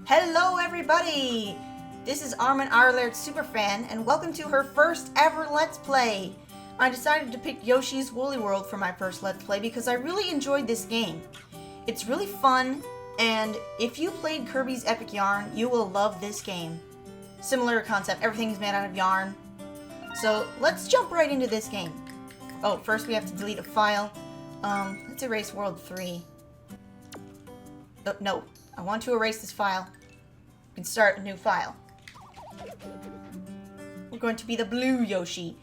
Hello everybody! This is Armin Arlaird Superfan, and welcome to her first ever Let's Play! I decided to pick Yoshi's Woolly World for my first Let's Play because I really enjoyed this game. It's really fun, and if you played Kirby's Epic Yarn, you will love this game. Similar concept, everything's made out of yarn. So let's jump right into this game. Oh, first we have to delete a file. Let's erase World 3. Oh, no, I want to erase this file. We can start a new file. We're going to be the blue Yoshi.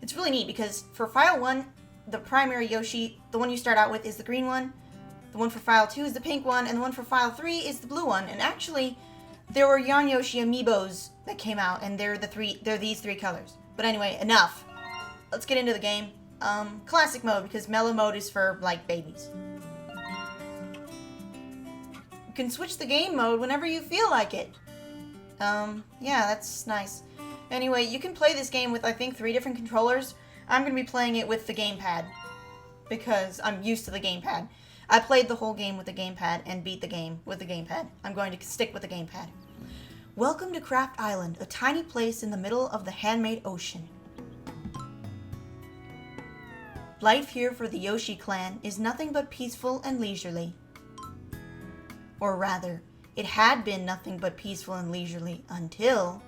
It's really neat because for file 1, the primary Yoshi, the one you start out with, is the green one. The one for file 2 is the pink one, and the one for file 3 is the blue one. And actually, there were Yarn Yoshi amiibos that came out, and they're these three colors. But anyway, enough. Let's get into the game. Classic mode, because mellow mode is for, like, babies. You can switch the game mode whenever you feel like it. Yeah, that's nice. Anyway, you can play this game with, I think, 3 different controllers. I'm going to be playing it with the gamepad, because I'm used to the gamepad. I played the whole game with the gamepad and beat the game with the gamepad. I'm going to stick with the gamepad. Welcome to Craft Island, a tiny place in the middle of the handmade ocean. Life here for the Yoshi clan is nothing but peaceful and leisurely. Or rather, it had been nothing but peaceful and leisurely until...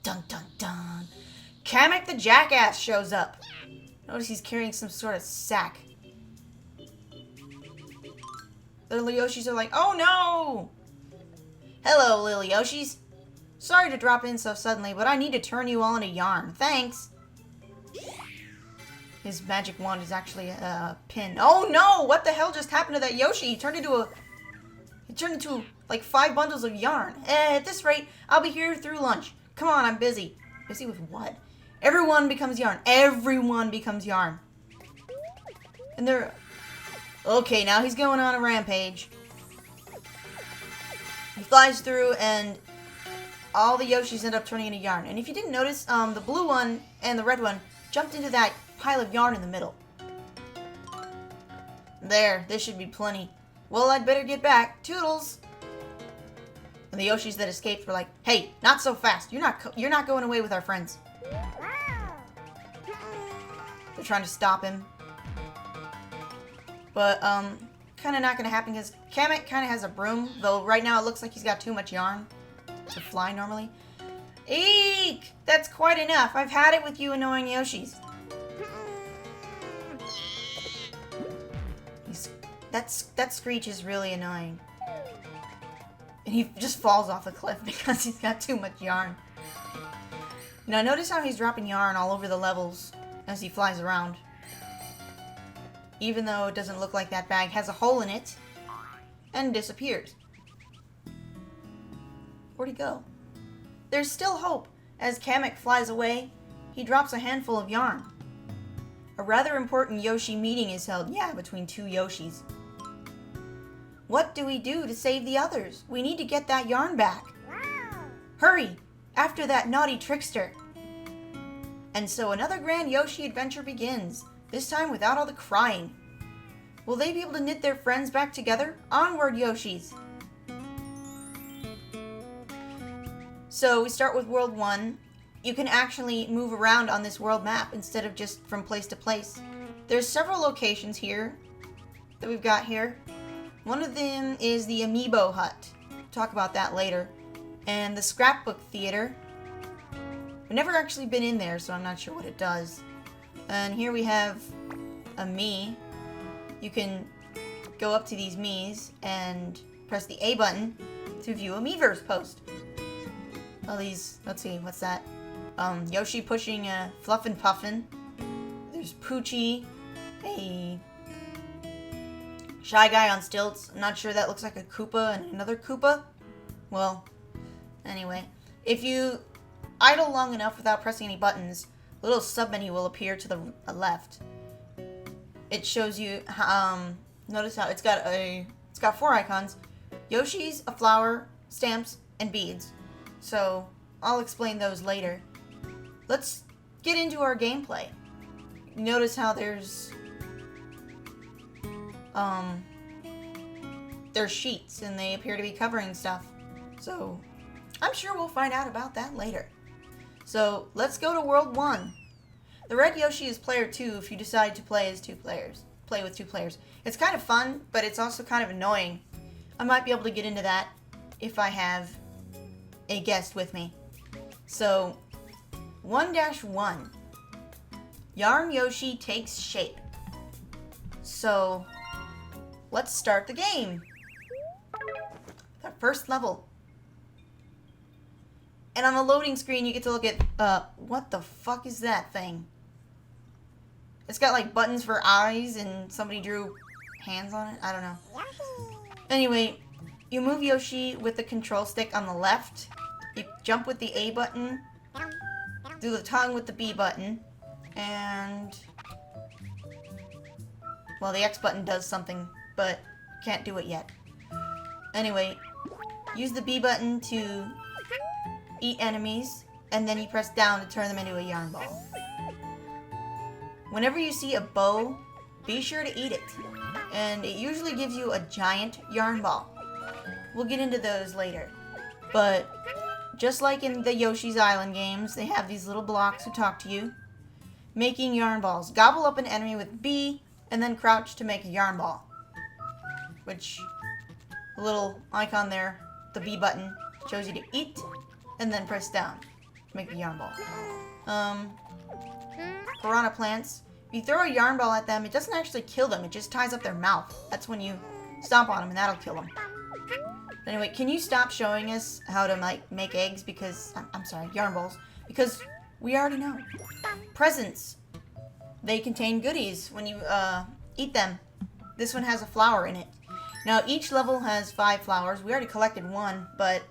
Dun dun dun! Kamek the Jackass shows up! Notice he's carrying some sort of sack. The little Yoshis are like, oh no! Hello, little Yoshis. Sorry to drop in so suddenly, but I need to turn you all into yarn. Thanks! His magic wand is actually a pin. Oh no! What the hell just happened to that Yoshi? He turned into like 5 bundles of yarn. At this rate, I'll be here through lunch. Come on, I'm busy. Busy with what? Everyone becomes yarn. Everyone becomes yarn. And they're... Okay, now he's going on a rampage. He flies through and all the Yoshis end up turning into yarn. And if you didn't notice, the blue one and the red one jumped into that pile of yarn in the middle. There, this should be plenty. Well, I'd better get back. Toodles! And the Yoshis that escaped were like, hey, not so fast. You're not going away with our friends. They're trying to stop him. But, kind of not going to happen because Kamek kind of has a broom, though right now it looks like he's got too much yarn to fly normally. Eek! That's quite enough. I've had it with you annoying Yoshis. That screech is really annoying. And he just falls off the cliff because he's got too much yarn. Now notice how he's dropping yarn all over the levels as he flies around. Even though it doesn't look like that bag has a hole in it. And disappears. Where'd he go? There's still hope. As Kamek flies away, he drops a handful of yarn. A rather important Yoshi meeting is held, between 2 Yoshis. What do we do to save the others? We need to get that yarn back. Hurry! After that naughty trickster. And so another grand Yoshi adventure begins, this time without all the crying. Will they be able to knit their friends back together? Onward, Yoshis! So we start with World 1. You can actually move around on this world map instead of just from place to place. There's several locations here that we've got here. One of them is the Amiibo Hut. Talk about that later. And the Scrapbook Theater. I've never actually been in there, so I'm not sure what it does. And here we have a Mii. You can go up to these Miis and press the A button to view a Miiverse post. All these, let's see, what's that? Yoshi pushing a Fluffin' Puffin. There's Poochie, a Shy Guy on stilts. I'm not sure, that looks like a Koopa and another Koopa. Well, anyway. If you idle long enough without pressing any buttons, a little submenu will appear to the left. It shows you, notice how it's got 4 icons. Yoshi's, a flower, stamps, and beads. So, I'll explain those later. Let's get into our gameplay. Notice how there's they're sheets and they appear to be covering stuff. So I'm sure we'll find out about that later. So let's go to World 1. The red Yoshi is player 2 if you decide to play as 2 players. Play with 2 players. It's kind of fun, but it's also kind of annoying. I might be able to get into that if I have a guest with me. So 1-1. Yarn Yoshi takes shape. So let's start the game. The first level. And on the loading screen, you get to look at, what the fuck is that thing? It's got like buttons for eyes and somebody drew hands on it. I don't know. Anyway, you move Yoshi with the control stick on the left. You jump with the A button. Do the tongue with the B button. And, well, the X button does something, but can't do it yet. Anyway, use the B button to eat enemies, and then you press down to turn them into a yarn ball. Whenever you see a bow, be sure to eat it, and it usually gives you a giant yarn ball. We'll get into those later, but just like in the Yoshi's Island games, they have these little blocks who talk to you, making yarn balls. Gobble up an enemy with B, and then crouch to make a yarn ball, which the little icon there, the B button, shows you to eat, and then press down to make the yarn ball. Piranha plants. If you throw a yarn ball at them, it doesn't actually kill them. It just ties up their mouth. That's when you stomp on them, and that'll kill them. Anyway, can you stop showing us how to make eggs? Because, I'm sorry, yarn balls. Because we already know. Presents. They contain goodies when you eat them. This one has a flower in it. Now, each level has 5 flowers. We already collected 1, but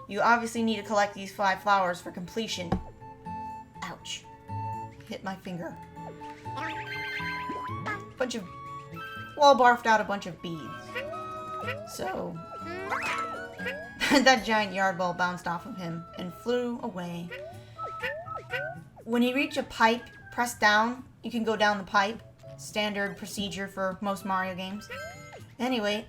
you obviously need to collect these 5 flowers for completion. Ouch. Hit my finger. Wall barfed out a bunch of beads. So, that giant yard ball bounced off of him and flew away. When you reach a pipe, press down. You can go down the pipe. Standard procedure for most Mario games. Anyway,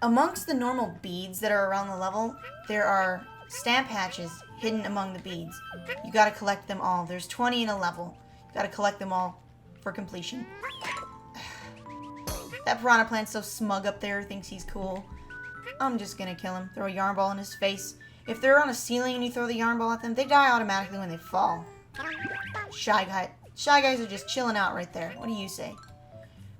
amongst the normal beads that are around the level, there are stamp hatches hidden among the beads. You gotta collect them all. There's 20 in a level. You gotta collect them all for completion. That piranha plant's so smug up there, thinks he's cool. I'm just gonna kill him. Throw a yarn ball in his face. If they're on a ceiling and you throw the yarn ball at them, they die automatically when they fall. Shy guys are just chilling out right there. What do you say?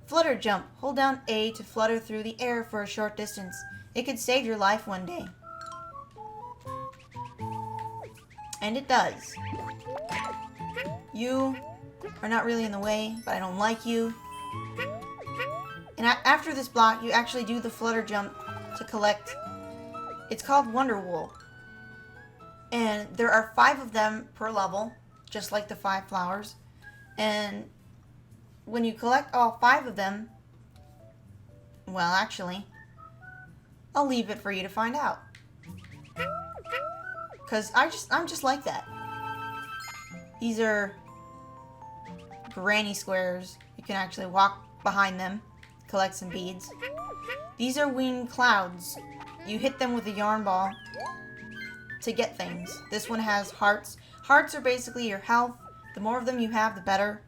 Flutter jump. Hold down A to flutter through the air for a short distance. It could save your life one day. And it does. You are not really in the way, but I don't like you. And after this block, you actually do the flutter jump to collect. It's called Wonder Wool. And there are 5 of them per level, just like the 5 flowers. And when you collect all 5 of them, well, actually, I'll leave it for you to find out. Because I'm just like that. These are granny squares. You can actually walk behind them, collect some beads. These are winged clouds. You hit them with a yarn ball to get things. This one has hearts. Hearts are basically your health. The more of them you have, the better.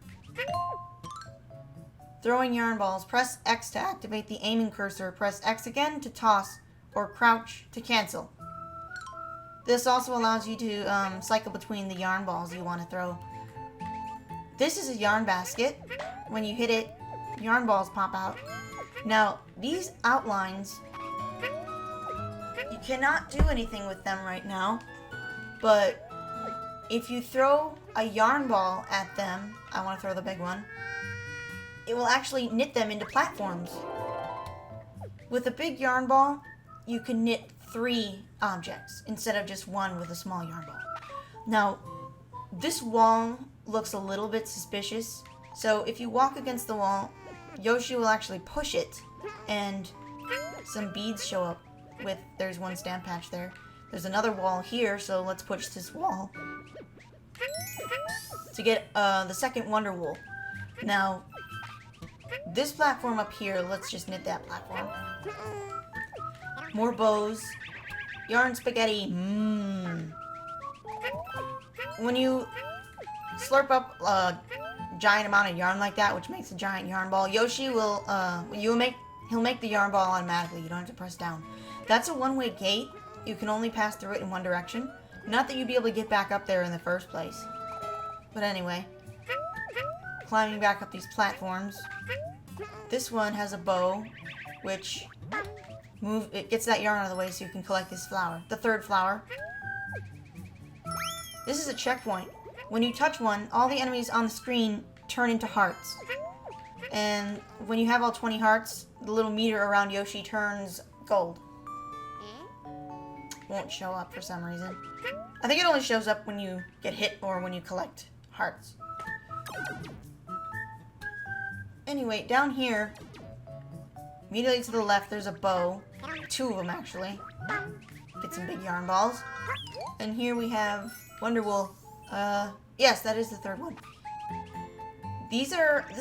Throwing yarn balls. Press X to activate the aiming cursor. Press X again to toss, or crouch to cancel. This also allows you to cycle between the yarn balls you want to throw. This is a yarn basket. When you hit it, yarn balls pop out. Now, these outlines, you cannot do anything with them right now, but if you throw a yarn ball at them, I want to throw the big one, it will actually knit them into platforms. With a big yarn ball, you can knit 3 objects instead of just 1 with a small yarn ball. Now, this wall looks a little bit suspicious, so if you walk against the wall, Yoshi will actually push it, and some beads show up with, there's 1 stamp patch there. There's another wall here, so let's push this wall to get the second Wonder Wool. Now, This platform up here, let's just knit that platform. More bows. Yarn spaghetti. Mmm. When you slurp up a giant amount of yarn like that, which makes a giant yarn ball, Yoshi will, he'll make the yarn ball automatically. You don't have to press down. That's a one-way gate. You can only pass through it in one direction. Not that you'd be able to get back up there in the first place. But anyway. Climbing back up these platforms. This one has a bow, which it gets that yarn out of the way so you can collect this flower. The third flower. This is a checkpoint. When you touch one, all the enemies on the screen turn into hearts. And when you have all 20 hearts, the little meter around Yoshi turns gold. Won't show up for some reason. I think it only shows up when you get hit or when you collect hearts. Anyway, down here, immediately to the left, there's a bow. 2 of them, actually. Get some big yarn balls. And here we have Wonderwool. Yes, that is the third one. This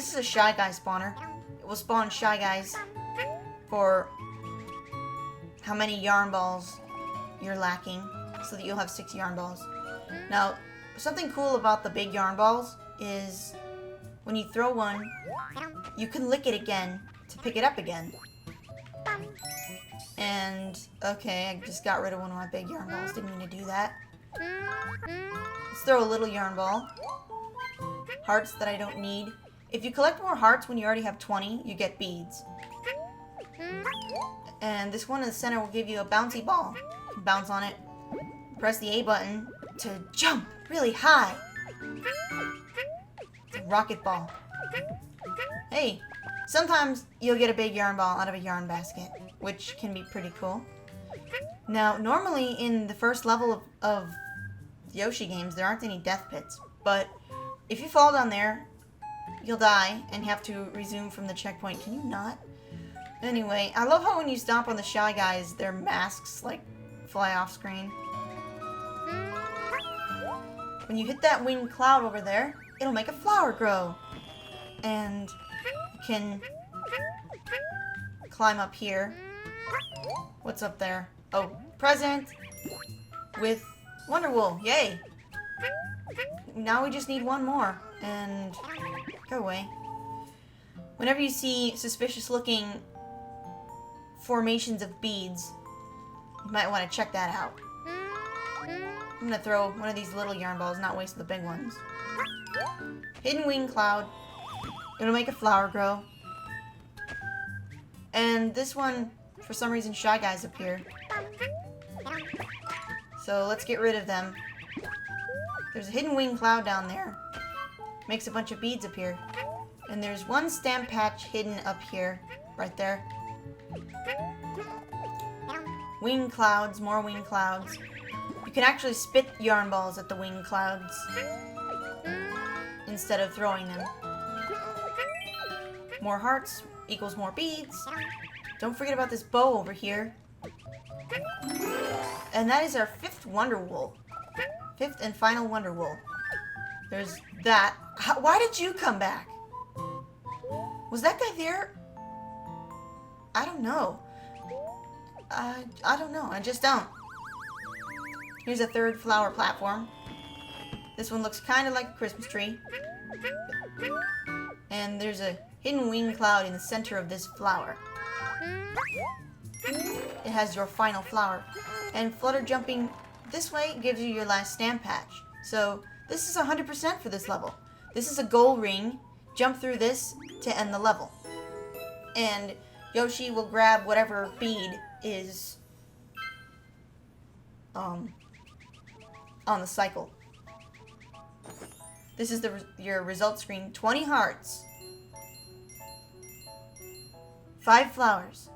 is a Shy Guy spawner. It will spawn Shy Guys for how many yarn balls you're lacking, so that you'll have 6 yarn balls. Now, something cool about the big yarn balls is when you throw one, you can lick it again to pick it up again. And, okay, I just got rid of one of my big yarn balls. Didn't mean to do that. Let's throw a little yarn ball. Hearts that I don't need. If you collect more hearts when you already have 20, you get beads. And this one in the center will give you a bouncy ball. You can bounce on it. Press the A button to jump really high. It's a rocket ball. Hey, sometimes you'll get a big yarn ball out of a yarn basket, which can be pretty cool. Now, normally in the first level of Yoshi games, there aren't any death pits, but if you fall down there, you'll die and have to resume from the checkpoint. Can you not? Anyway, I love how when you stomp on the Shy Guys, their masks, like, fly off screen. When you hit that winged cloud over there, it'll make a flower grow. And you can climb up here. What's up there? Oh, present with Wonderwool. Yay! Now we just need one more. And go away. Whenever you see suspicious looking formations of beads, you might want to check that out. I'm gonna throw one of these little yarn balls, not waste the big ones. Hidden wing cloud. It'll make a flower grow. And this one, for some reason, Shy Guys appear. So let's get rid of them. There's a hidden wing cloud down there. Makes a bunch of beads appear. And there's one stamp patch hidden up here. Right there. Wing clouds, more wing clouds. You can actually spit yarn balls at the wing clouds instead of throwing them. More hearts equals more beads. Don't forget about this bow over here. And that is our 5th Wonderwool. 5th and final Wonderwool. There's that. Why did you come back? Was that guy there? I don't know. I don't know. I just don't. Here's a 3rd flower platform. This one looks kind of like a Christmas tree. And there's a hidden wing cloud in the center of this flower. It has your final flower. And flutter jumping this way gives you your last stamp patch. So this is 100% for this level. This is a goal ring. Jump through this to end the level. And Yoshi will grab whatever bead is on the cycle. This is your result screen. 20 hearts. 5 flowers.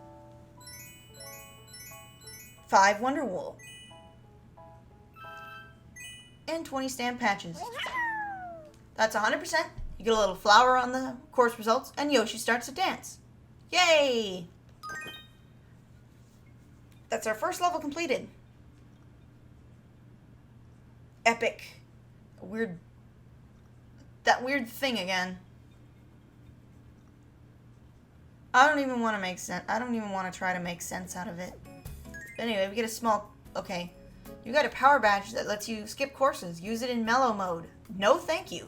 5 Wonderwool. And 20 stamp patches. That's 100%. You get a little flower on the course results, and Yoshi starts to dance. Yay! That's our first level completed. Epic. That weird thing again. I don't even want to make sense. I don't even want to try to make sense out of it. Anyway, we get a small... Okay. You got a power badge that lets you skip courses. Use it in mellow mode. No, thank you.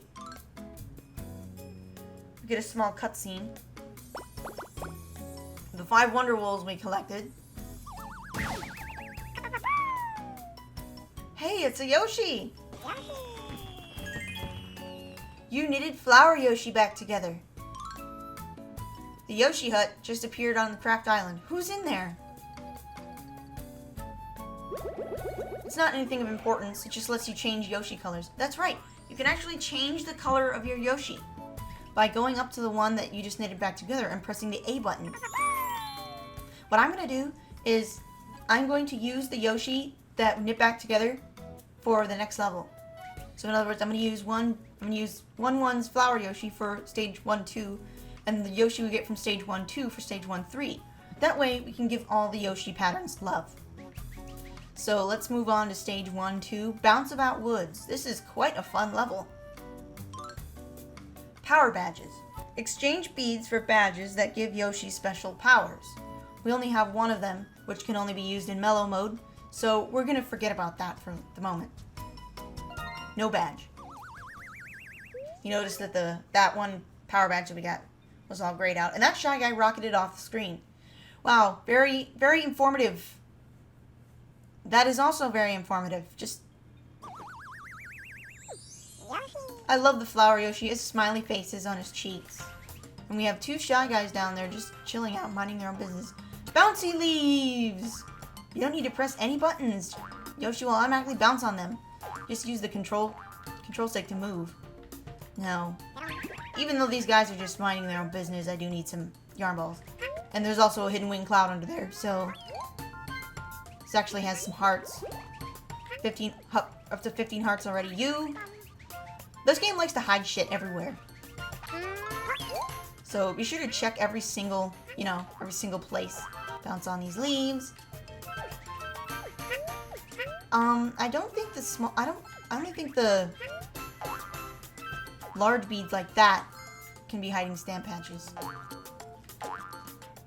We get a small cutscene. The 5 Wonder Wools we collected. Hey, it's a Yoshi! You knitted Flower Yoshi back together. The Yoshi hut just appeared on the Craft Island. Who's in there? It's not anything of importance. It just lets you change Yoshi colors. That's right. You can actually change the color of your Yoshi by going up to the one that you just knitted back together and pressing the A button. What I'm going to do is I'm going to use the Yoshi that knit back together for the next level. So in other words, I'm going to use 1-1's Flower Yoshi for stage 1-2, and the Yoshi we get from stage 1-2 for stage 1-3. That way we can give all the Yoshi patterns love. So let's move on to stage 1-2, Bounce About Woods. This is quite a fun level. Power badges. Exchange beads for badges that give Yoshi special powers. We only have one of them, which can only be used in mellow mode, so we're going to forget about that for the moment. No badge. You notice that that one power badge that we got was all grayed out, and that Shy Guy rocketed off the screen. Wow, very, very informative. That is also very informative. I love the Flower Yoshi. His smiley faces on his cheeks. And we have 2 Shy Guys down there just chilling out, minding their own business. Bouncy leaves! You don't need to press any buttons. Yoshi will automatically bounce on them. Just use the control stick to move. Now, even though these guys are just minding their own business, I do need some yarn balls. And there's also a hidden wing cloud under there, so... This actually has some hearts. Up to 15 hearts already. This game likes to hide shit everywhere. So be sure to check every single place. Bounce on these leaves. I don't think the large beads like that can be hiding stamp patches.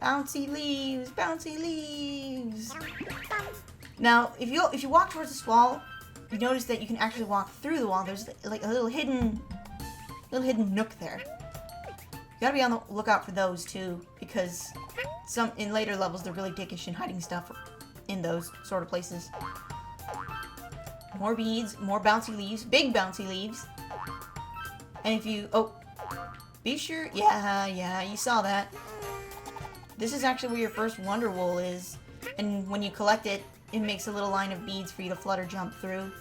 Bouncy leaves, bouncy leaves. Now, if you walk towards this wall, you notice that you can actually walk through the wall. There's like a little hidden nook there. You gotta be on the lookout for those too, because in later levels they're really dickish in hiding stuff in those sort of places. More beads, more bouncy leaves, big bouncy leaves. And if you be sure, yeah, you saw that. This is actually where your first Wonder Wool is, and when you collect it, it makes a little line of beads for you to flutter jump through.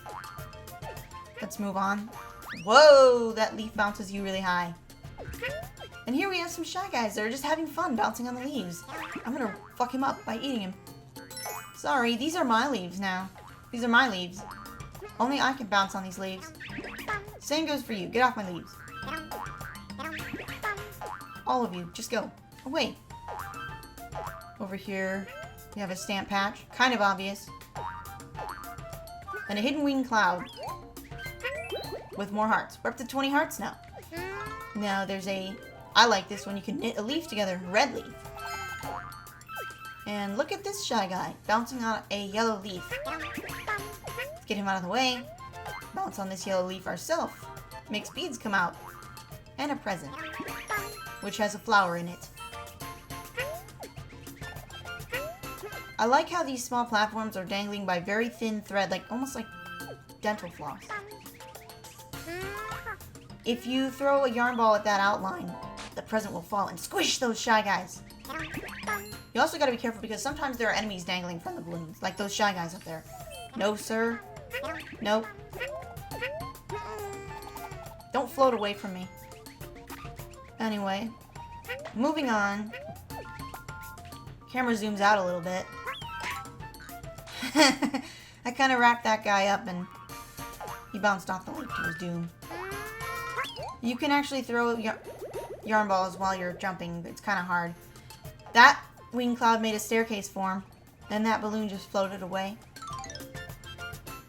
Let's move on. Whoa, that leaf bounces you really high. And here we have some Shy Guys that are just having fun bouncing on the leaves. I'm gonna fuck him up by eating him. Sorry, these are my leaves now. These are my leaves. Only I can bounce on these leaves. Same goes for you. Get off my leaves. All of you, just go. Away. Over here, we have a stamp patch. Kind of obvious. And a hidden wing cloud. With more hearts. We're up to 20 hearts now. Now there's I like this one. You can knit a leaf together. Red leaf. And look at this Shy Guy. Bouncing on a yellow leaf. Let's get him out of the way. Bounce on this yellow leaf ourselves. Makes beads come out. And a present. Which has a flower in it. I like how these small platforms are dangling by very thin thread, almost like dental floss. If you throw a yarn ball at that outline, the present will fall and squish those Shy Guys. You also gotta be careful because sometimes there are enemies dangling from the balloons, like those Shy Guys up there. No, sir. Nope. Don't float away from me. Anyway, moving on. Camera zooms out a little bit. I kind of wrapped that guy up and he bounced off the leaf to his doom. You can actually throw yarn balls while you're jumping, but it's kind of hard. That wing cloud made a staircase form, and that balloon just floated away.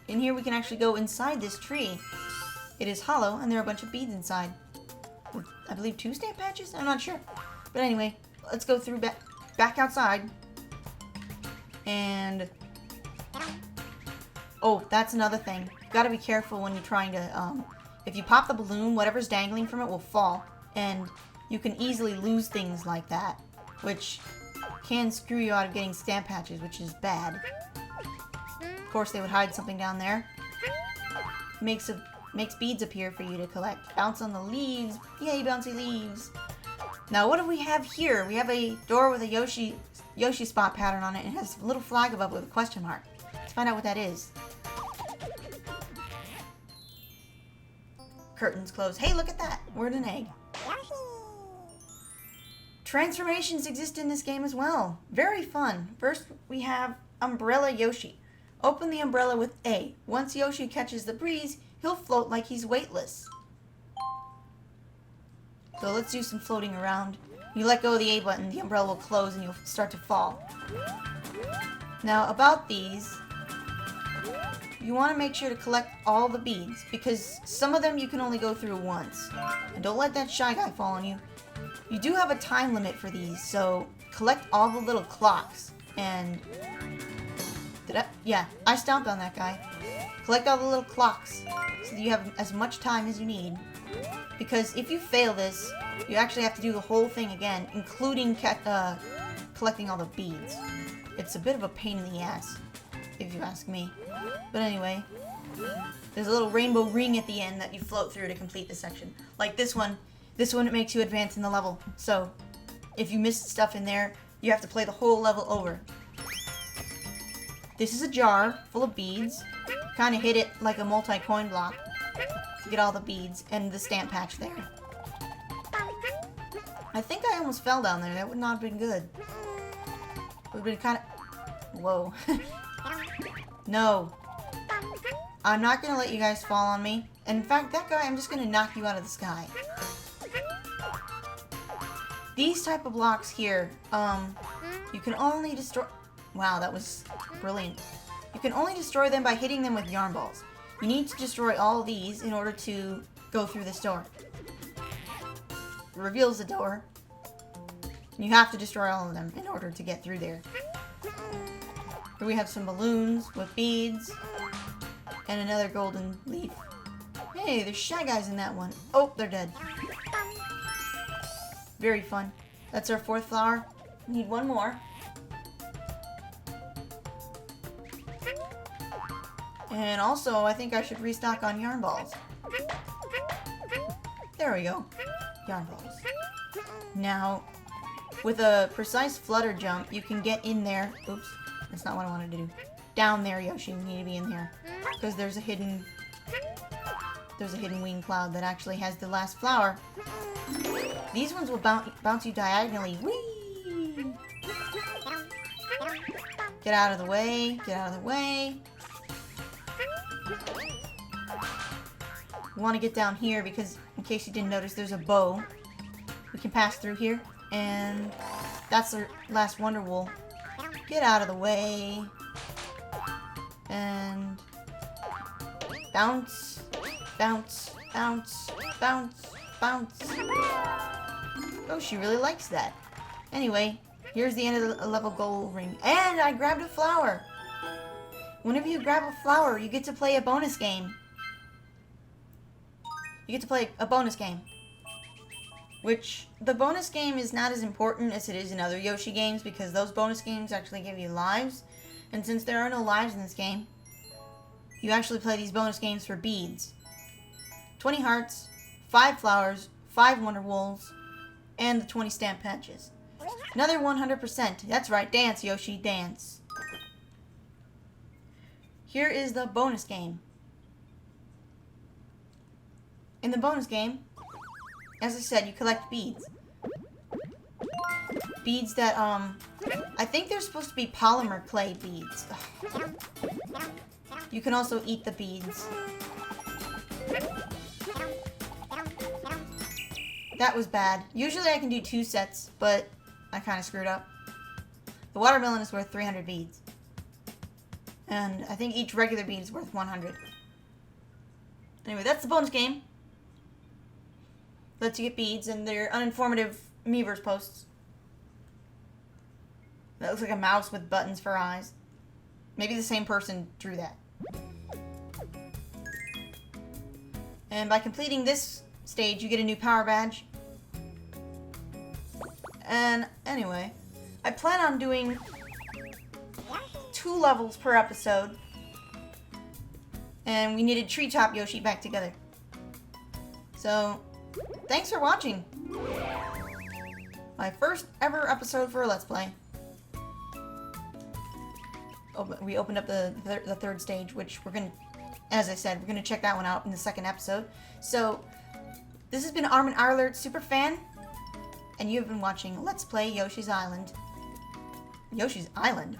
In here we can actually go inside this tree. It is hollow, and there are a bunch of beads inside. With, I believe, 2 stamp patches? I'm not sure. But anyway, let's go through back outside. And oh, that's another thing. You gotta be careful when you're trying to, if you pop the balloon, whatever's dangling from it will fall. And you can easily lose things like that, which can screw you out of getting stamp patches, which is bad. Of course, they would hide something down there. Makes beads appear for you to collect. Bounce on the leaves. Yay, bouncy leaves. Now, what do we have here? We have a door with a Yoshi spot pattern on it, and it has a little flag above with a question mark. Let's find out what that is. Curtains closed. Hey, look at that. We're in an egg. Transformations exist in this game as well. Very fun. First, we have Umbrella Yoshi. Open the umbrella with A. Once Yoshi catches the breeze, he'll float like he's weightless. So let's do some floating around. You let go of the A button, the umbrella will close and you'll start to fall. Now, about these, you want to make sure to collect all the beads, because some of them you can only go through once. And don't let that Shy Guy fall on you. You do have a time limit for these, so collect all the little clocks. And I stomped on that guy. Collect all the little clocks so that you have as much time as you need. Because if you fail this, you actually have to do the whole thing again, including collecting all the beads. It's a bit of a pain in the ass, if you ask me. But anyway, there's a little rainbow ring at the end that you float through to complete the section. Like this one. This one, it makes you advance in the level. So, if you missed stuff in there, you have to play the whole level over. This is a jar full of beads. Kind of hit it like a multi-coin block to get all the beads and the stamp patch there. I think I almost fell down there. That would not have been good. It would have been kind of... Whoa. No. I'm not going to let you guys fall on me. And in fact, that guy, I'm just going to knock you out of the sky. These type of blocks here, you can only destroy... Wow, that was brilliant. You can only destroy them by hitting them with yarn balls. You need to destroy all of these in order to go through this door. It reveals the door. You have to destroy all of them in order to get through there. Here we have some balloons with beads and another golden leaf. Hey, there's Shy Guys in that one. Oh, they're dead. Very fun. That's our fourth flower. Need one more. And also, I think I should restock on yarn balls. There we go. Yarn balls. Now, with a precise flutter jump, you can get in there. Oops, that's not what I wanted to do. Down there, Yoshi. You need to be in there. Because there's a hidden wing cloud that actually has the last flower. These ones will bounce you diagonally. Whee! Get out of the way. Get out of the way. You want to get down here because, in case you didn't notice, there's a bow. We can pass through here. And that's the last Wonder Wool. Get out of the way. And bounce. Bounce. Bounce. Bounce. Bounce. Oh, she really likes that. Anyway, here's the end of the level goal ring. And I grabbed a flower. Whenever you grab a flower, you get to play a bonus game. You get to play a bonus game. Which, the bonus game is not as important as it is in other Yoshi games, because those bonus games actually give you lives. And since there are no lives in this game, you actually play these bonus games for beads. 20 hearts, 5 flowers, 5 Wonder Wools, and the 20 stamp patches. Another 100%. That's right, dance, Yoshi, dance. Here is the bonus game. In the bonus game, as I said, you collect beads. Beads that, I think they're supposed to be polymer clay beads. You can also eat the beads. That was bad. Usually I can do 2 sets, but I kind of screwed up. The watermelon is worth 300 beads. And I think each regular bead is worth 100. Anyway, that's the bonus game. Lets you get beads, and they're uninformative Miiverse posts. That looks like a mouse with buttons for eyes. Maybe the same person drew that. And by completing this stage, you get a new power badge. And anyway, I plan on doing 2 levels per episode. And we needed Treetop Yoshi back together. So, thanks for watching. My first ever episode for a Let's Play. We opened up the 3rd stage, which we're going to, as I said, we're going to check that one out in the 2nd episode. So, this has been Armin Arler, Superfan, and you have been watching Let's Play Yoshi's Island. Yoshi's Island?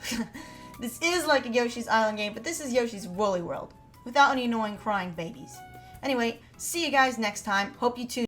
This is like a Yoshi's Island game, but this is Yoshi's Woolly World, without any annoying crying babies. Anyway, see you guys next time. Hope you tune